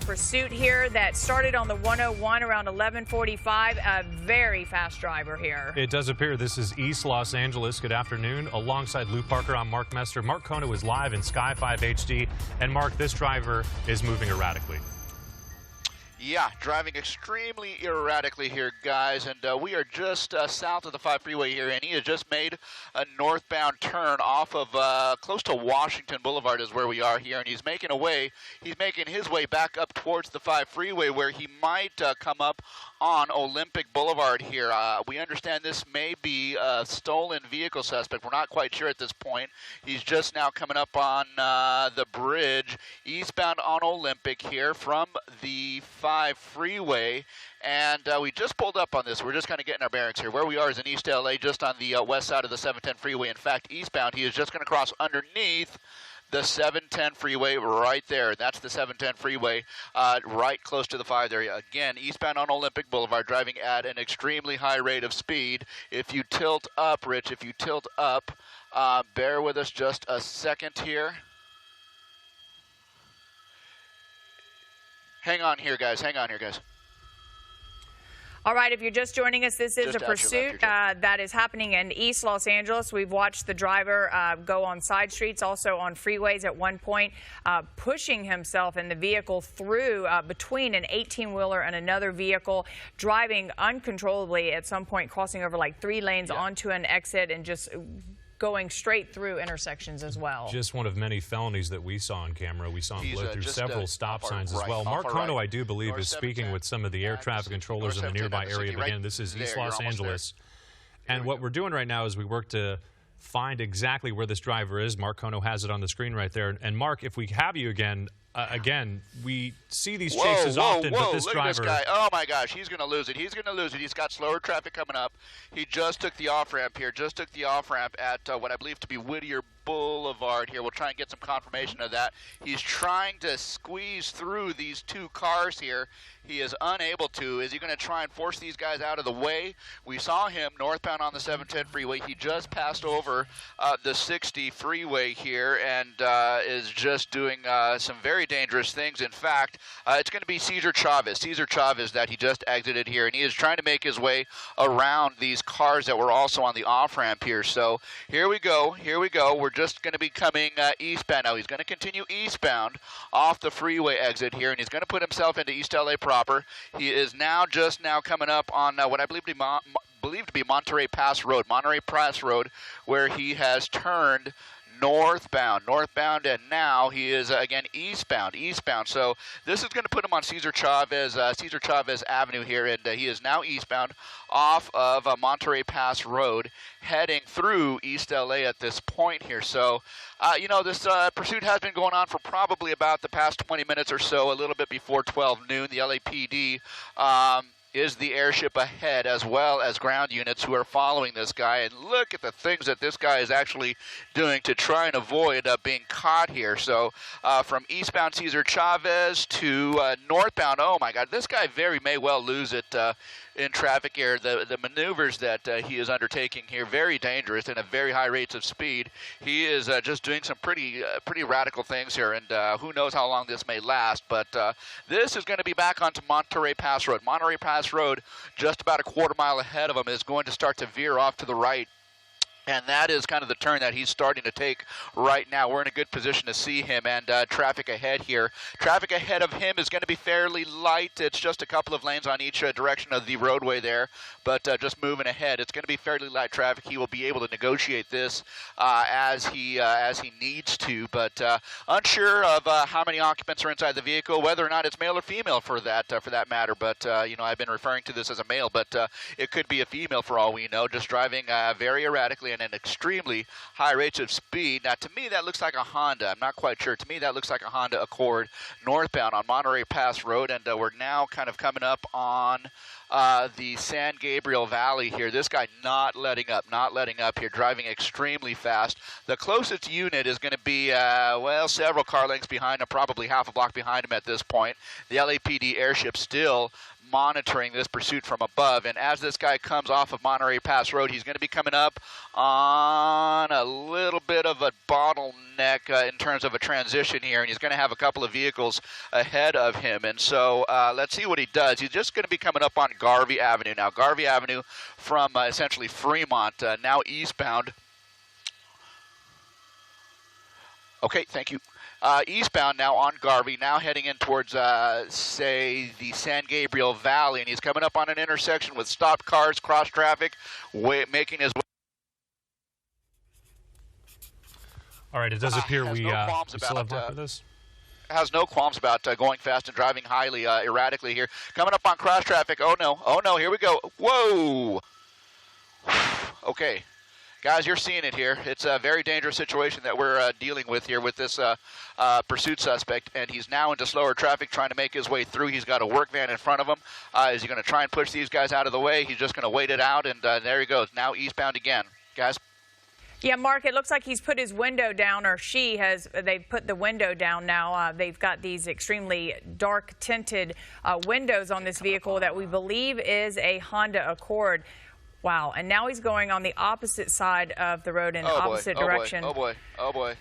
pursuit here that started on the 101 around 11:45. A very fast driver here. It does appear this is East Los Angeles. Good afternoon. Alongside Lou Parker, I'm Mark Mester. Mark Kono is live in Sky 5 HD. And Mark, this driver is moving erratically. Yeah, driving extremely erratically here, guys, and we are just south of the 5 freeway here, and he has just made a northbound turn off of close to Washington Boulevard is where we are here, and he's making his way back up towards the 5 freeway where he might come up on Olympic Boulevard here. We understand this may be a stolen vehicle suspect. We're not quite sure at this point. He's just now coming up on the bridge eastbound on Olympic here from the 5 freeway, and we just pulled up on this. We're just kind of getting our bearings here. Where we are is in East LA, just on the west side of the 710 freeway. In fact, eastbound, he is just going to cross underneath the 710 freeway right there. That's the 710 freeway right close to the 5 there. Again, eastbound on Olympic Boulevard, driving at an extremely high rate of speed. If you tilt up, Rich, if you tilt up, bear with us just a second here. Hang on here, guys. Hang on here, guys. All right, if you're just joining us, this is a pursuit that is happening in East Los Angeles. We've watched the driver go on side streets, also on freeways at one point, pushing himself in the vehicle through between an 18-wheeler and another vehicle, driving uncontrollably at some point, crossing over like 3 lanes onto an exit and just going straight through intersections as well. Just one of many felonies that we saw on camera. We saw him blow through several stop signs as well. Mark Kono, I do believe, is speaking with some of the air traffic controllers in the nearby area. But again, this is East Los Angeles. And what we're doing right now is we work to find exactly where this driver is. Mark Kono has it on the screen right there. And Mark, if we have you again, we see these chases often, but this Look driver... at this guy. Oh, my gosh, he's going to lose it. He's going to lose it. He's got slower traffic coming up. He just took the off-ramp here, at what I believe to be Whittier Boulevard here. We'll try and get some confirmation of that. He's trying to squeeze through these 2 cars here. He is unable to. Is he going to try and force these guys out of the way? We saw him northbound on the 710 freeway. He just passed over the 60 freeway here and is just doing some very dangerous things. In fact, it's going to be Cesar Chavez that he just exited here, and he is trying to make his way around these cars that were also on the off-ramp here. So here we go. We're just going to be coming eastbound now. He's going to continue eastbound off the freeway exit here, and he's going to put himself into East LA proper. He is just now coming up on what I believe to be Monterey Pass Road, where he has turned northbound, and now he is again eastbound. So this is going to put him on Cesar Chavez Avenue here, and he is now eastbound off of Monterey Pass Road, heading through East LA at this point here. So, this pursuit has been going on for probably about the past 20 minutes or so, a little bit before 12 noon. The LAPD is the airship ahead, as well as ground units who are following this guy. And look at the things that this guy is actually doing to try and avoid being caught here. So from eastbound Cesar Chavez to northbound, oh my God, this guy may well lose it in traffic here. The maneuvers that he is undertaking here, very dangerous and at very high rates of speed. He is just doing some pretty radical things here, and who knows how long this may last. But this is going to be back onto Monterey Pass Road. Monterey Pass Road, just about a quarter mile ahead of him, is going to start to veer off to the right. And that is kind of the turn that he's starting to take right now. We're in a good position to see him, and traffic ahead here. Traffic ahead of him is going to be fairly light. It's just a couple of lanes on each direction of the roadway there, but just moving ahead. It's going to be fairly light traffic. He will be able to negotiate this as he needs to, but unsure of how many occupants are inside the vehicle, whether or not it's male or female for that matter. But I've been referring to this as a male, but it could be a female for all we know. Just driving very erratically and at extremely high rates of speed. Now, to me, that looks like a Honda. I'm not quite sure. To me, that looks like a Honda Accord northbound on Monterey Pass Road, and we're now kind of coming up on the San Gabriel Valley here. This guy not letting up here, driving extremely fast. The closest unit is going to be, several car lengths behind him, probably half a block behind him at this point. The LAPD airship still monitoring this pursuit from above. And as this guy comes off of Monterey Pass Road, he's going to be coming up on a little bit of a bottleneck in terms of a transition here, and he's going to have a couple of vehicles ahead of him. And so let's see what he does. He's just going to be coming up on Garvey Avenue now. Garvey Avenue from essentially Fremont, now eastbound. Okay, thank you. Eastbound now on Garvey, now heading in towards, say, the San Gabriel Valley, and he's coming up on an intersection with stopped cars, cross traffic, making his way. All right, it does appear we still have time for this. Has no qualms about going fast and driving highly erratically here. Coming up on cross traffic. Oh no, here we go. Whoa. Okay. Guys, you're seeing it here. It's a very dangerous situation that we're dealing with here with this pursuit suspect, and he's now into slower traffic trying to make his way through. He's got a work van in front of him. Is he going to try and push these guys out of the way? He's just going to wait it out, and there he goes. Now eastbound again. Guys? Yeah, Mark, it looks like he's put his window down, or she has. They've put the window down now. They've got these extremely dark tinted windows on this vehicle that we believe is a Honda Accord. Wow, and now he's going on the opposite side of the road in the opposite direction. Oh boy.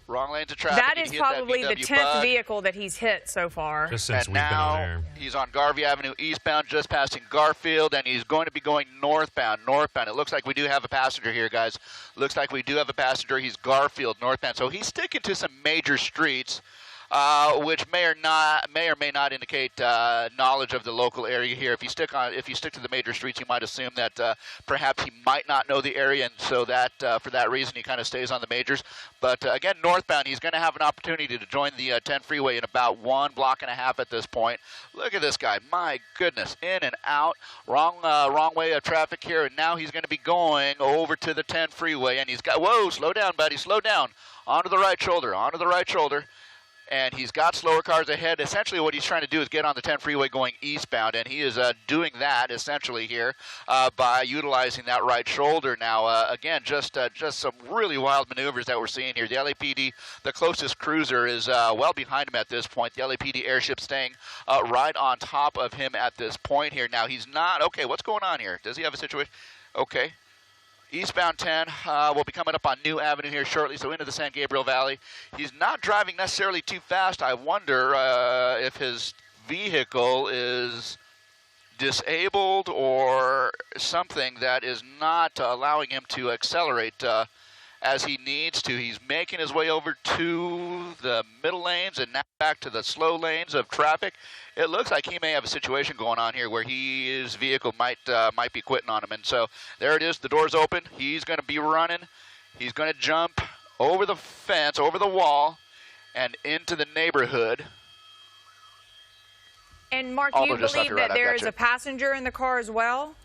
Wrong lanes of traffic. That is probably the 10th vehicle that he's hit so far. Just since we've been on air. He's on Garvey Avenue eastbound, just passing Garfield, and he's going to be going northbound. It looks like we do have a passenger here, guys. Looks like we do have a passenger. He's Garfield, northbound. So he's sticking to some major streets. Which may or may not indicate knowledge of the local area here. If you stick to the major streets, you might assume that perhaps he might not know the area, and so that for that reason he kind of stays on the majors. But again, northbound, he's going to have an opportunity to join the 10 freeway in about 1.5 blocks at this point. Look at this guy, my goodness, in and out, wrong way of traffic here, and now he's going to be going over to the 10 freeway, and he's got slow down, buddy, slow down, onto the right shoulder. And he's got slower cars ahead. Essentially what he's trying to do is get on the 10 freeway going eastbound, and he is doing that essentially here by utilizing that right shoulder. Now, again, just some really wild maneuvers that we're seeing here. The LAPD, the closest cruiser, is well behind him at this point. The LAPD airship staying right on top of him at this point here. Now, he's not, okay, what's going on here? Does he have a situation? Okay. Eastbound 10 will be coming up on New Avenue here shortly, so into the San Gabriel Valley. He's not driving necessarily too fast. I wonder if his vehicle is disabled or something that is not allowing him to accelerate as he needs to. He's making his way over to the middle lanes and now back to the slow lanes of traffic. It looks like he may have a situation going on here where his vehicle might be quitting on him. And so there it is. The door's open. He's going to be running. He's going to jump over the fence, over the wall, and into the neighborhood. And Mark, do you believe that there is a passenger in the car as well?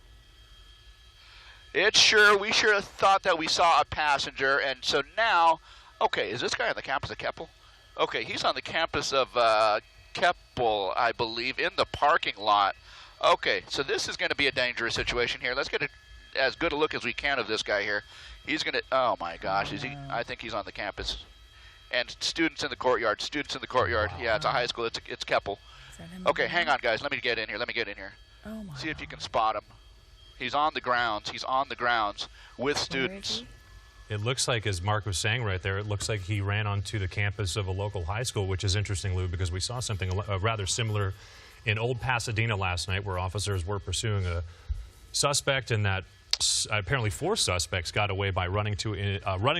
We sure thought that we saw a passenger, and so now, okay, is this guy on the campus of Keppel? Okay, he's on the campus of Keppel, I believe, in the parking lot. Okay, so this is going to be a dangerous situation here. Let's get as good a look as we can of this guy here. He's going to, oh my gosh, is he? I think he's on the campus. And students in the courtyard, Yeah, it's a high school, it's Keppel. Okay, hang on, guys, let me get in here. Oh my See if you can spot him. He's on the grounds with students. It looks like, as Mark was saying right there, it looks like he ran onto the campus of a local high school, which is interesting, Lou, because we saw something rather similar in Old Pasadena last night, where officers were pursuing a suspect, and that apparently 4 suspects got away by running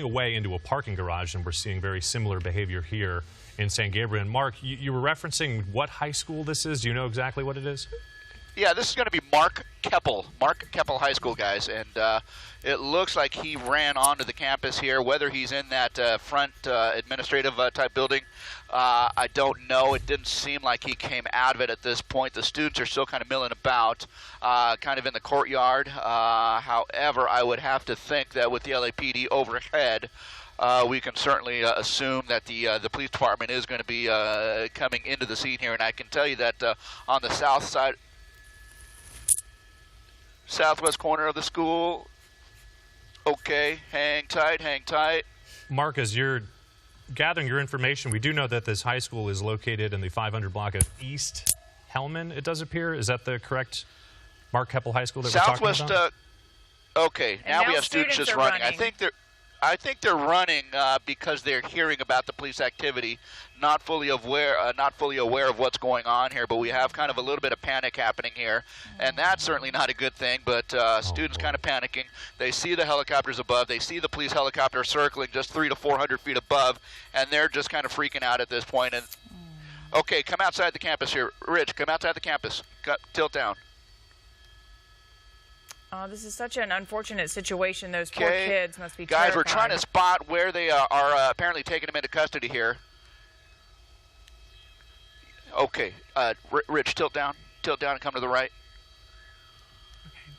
away into a parking garage, and we're seeing very similar behavior here in San Gabriel. And Mark, you were referencing what high school this is. Do you know exactly what it is? Yeah, this is going to be Mark Keppel High School, guys, and it looks like he ran onto the campus here. Whether he's in that front administrative type building, I don't know. It didn't seem like he came out of it at this point. The students are still kind of milling about, kind of in the courtyard. However, I would have to think that with the LAPD overhead, we can certainly assume that the police department is going to be coming into the scene here, and I can tell you that on the southwest corner of the school. Okay, hang tight. Mark, as you're gathering your information, we do know that this high school is located in the 500 block of East Hellman, it does appear. Is that the correct Mark Keppel High School that Southwest, we're talking about? Okay, now we have students just running. I think they're running because they're hearing about the police activity, not fully aware of what's going on here. But we have kind of a little bit of panic happening here, and that's certainly not a good thing. But students kind of panicking. They see the helicopters above. They see the police helicopter circling just 300 to 400 feet above, and they're just kind of freaking out at this point. And okay, come outside the campus here, Rich. Come outside the campus. Tilt down. This is such an unfortunate situation. Those poor kids must be terrified. Guys, we're trying to spot where they are apparently taking them into custody here. Okay, Rich, tilt down and come to the right. Okay.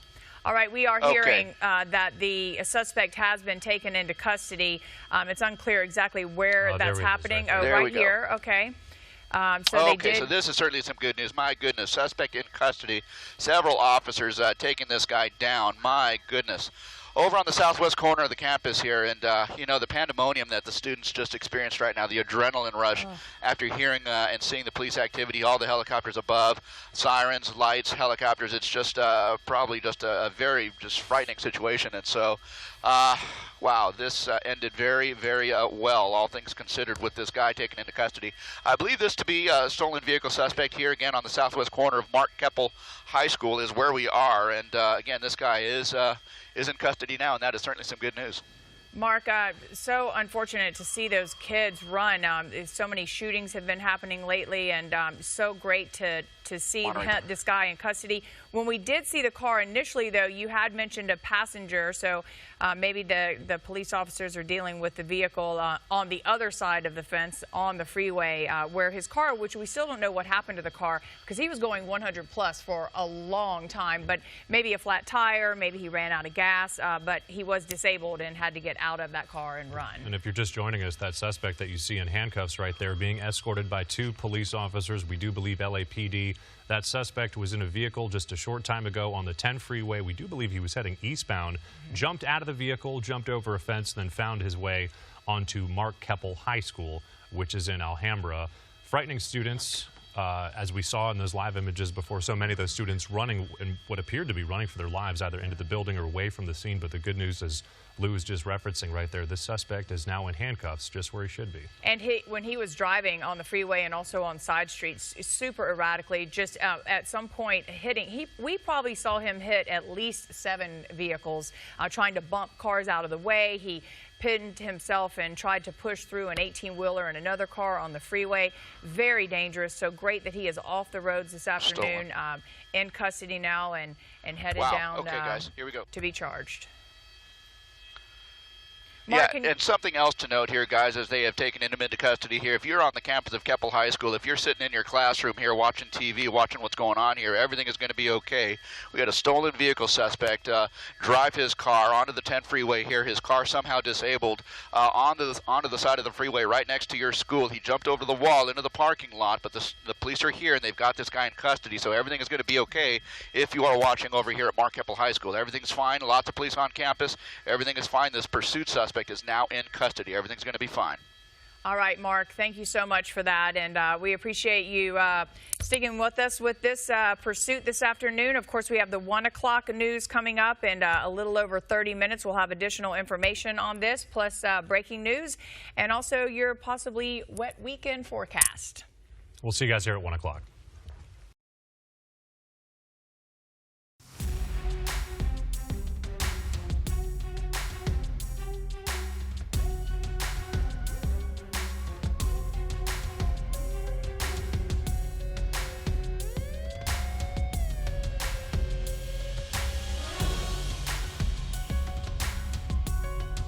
All right, we are hearing that the suspect has been taken into custody. It's unclear exactly where that's happening. Right here. Okay. So this is certainly some good news. My goodness, suspect in custody. Several officers taking this guy down. My goodness. Over on the southwest corner of the campus here, and you know, the pandemonium that the students just experienced right now, the adrenaline rush after hearing and seeing the police activity, all the helicopters above, sirens, lights, helicopters. It's just probably just a very frightening situation. And so, wow, this ended very, very well, all things considered, with this guy taken into custody. I believe this to be a stolen vehicle suspect here again on the southwest corner of Mark Keppel High School is where we are. And again, this guy is in custody now, and that is certainly some good news. Mark, so unfortunate to see those kids run. So many shootings have been happening lately, and so great to see this guy in custody. When we did see the car initially, though, you had mentioned a passenger, so maybe the police officers are dealing with the vehicle on the other side of the fence on the freeway where his car, which we still don't know what happened to the car, because he was going 100 plus for a long time, but maybe a flat tire, maybe he ran out of gas, but he was disabled and had to get out of that car and run. And if you're just joining us, that suspect that you see in handcuffs right there being escorted by 2 police officers, we do believe LAPD. That suspect was in a vehicle just a short time ago on the 10 freeway. We do believe he was heading eastbound, jumped out of the vehicle, jumped over a fence, then found his way onto Mark Keppel High School, which is in Alhambra. Frightening students, as we saw in those live images before, so many of those students running in what appeared to be running for their lives, either into the building or away from the scene. But the good news is, Lou was just referencing right there, this suspect is now in handcuffs, just where he should be. And when he was driving on the freeway and also on side streets, super erratically, just at some point hitting, we probably saw him hit at least 7 vehicles, trying to bump cars out of the way. He pinned himself and tried to push through an 18-wheeler and another car on the freeway. Very dangerous. So great that he is off the roads this afternoon, in custody now, and headed down guys, here we go. To be charged. Mark, and something else to note here, guys, as they have taken him into custody here. If you're on the campus of Keppel High School, if you're sitting in your classroom here watching TV, watching what's going on here, everything is going to be okay. We had a stolen vehicle suspect drive his car onto the 10 freeway here. His car somehow disabled onto the side of the freeway right next to your school. He jumped over the wall into the parking lot, but the police are here, and they've got this guy in custody, so everything is going to be okay if you are watching over here at Mark Keppel High School. Everything's fine. Lots of police on campus. Everything is fine. This pursuit suspect is now in custody. Everything's going to be fine. All right, Mark, thank you so much for that, and we appreciate you sticking with us with this pursuit this afternoon. Of course, we have the 1 o'clock news coming up, and a little over 30 minutes we'll have additional information on this, plus breaking news, and also your possibly wet weekend forecast. We'll see you guys here at 1 o'clock.